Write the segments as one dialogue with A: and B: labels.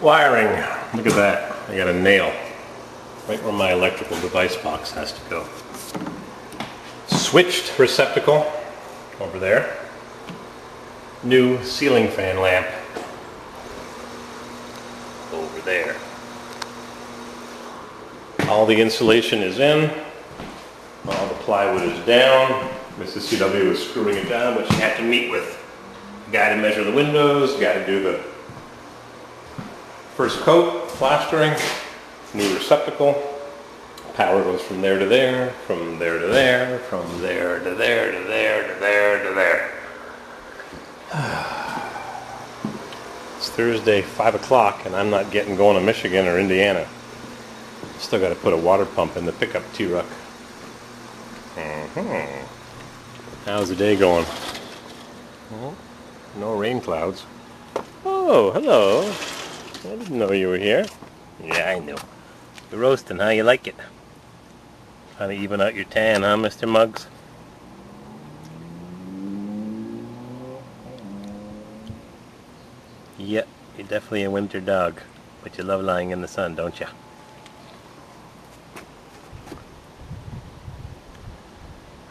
A: Wiring, look at that. I got a nail right where my electrical device box has to go. Switched receptacle over there. New ceiling fan lamp over there. All the insulation is in. All the plywood is down. Mrs. CW was screwing it down, but she had to meet with a guy to measure the windows, a guy to do the first coat, plastering, new receptacle. Power goes from there to there, from there to there, from there to there, to there, to there, to there. It's Thursday, 5 o'clock, and I'm not getting going to Michigan or Indiana. Still got to put a water pump in the pickup T-Ruck. How's the day going? Well, no rain clouds. Oh, hello. I didn't know you were here. Yeah, I knew. You're roasting, huh? You like it? Trying to even out your tan, huh, Mr. Muggs? Yep, you're definitely a winter dog. But you love lying in the sun, don't you?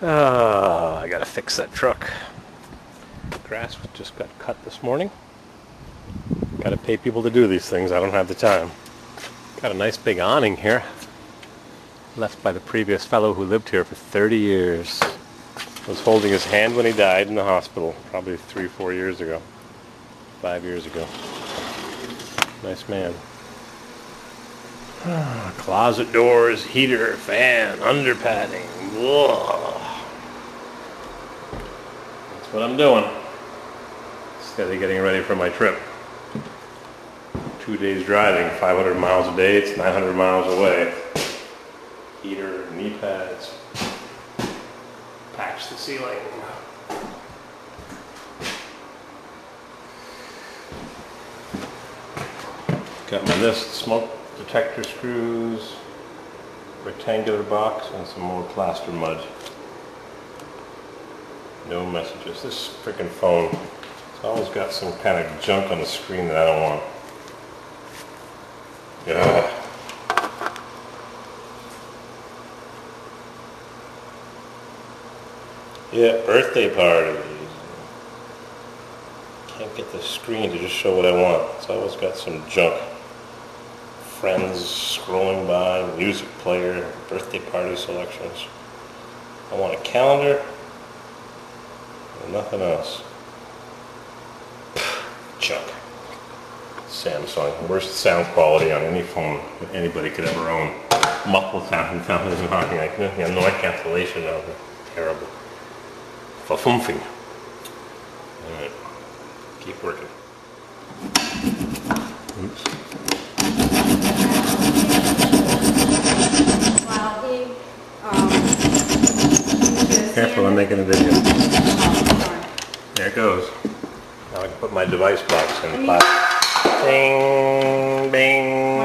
A: Oh, I gotta fix that truck. Grass just got cut this morning. Gotta pay people to do these things. I don't have the time. Got a nice big awning here. Left by the previous fellow who lived here for 30 years. Was holding his hand when he died in the hospital. Probably 3-4 years ago. 5 years ago. Nice man. Closet doors, heater, fan, under padding. Whoa. That's what I'm doing. Steady getting ready for my trip. 2 days driving, 500 miles a day, it's 900 miles away. Heater, knee pads, patch the ceiling. Got my list, smoke detector screws, rectangular box, and some more plaster mud. No messages. This freaking phone, it's always got some kind of junk on the screen that I don't want. Ugh. Yeah, birthday parties. Can't get the screen to just show what I want. It's always got some junk. Friends scrolling by, music player, birthday party selections. I want a calendar and nothing else. Junk. Samsung, worst sound quality on any phone that anybody could ever own. Muffled sound and sound isn't talking like this. You have noise cancellation of it. Terrible. Fa-fumfing. Alright. Keep working. Oops. Careful, I'm making a video. There it goes. Now I can put my device box in the plastic. Bing, bing.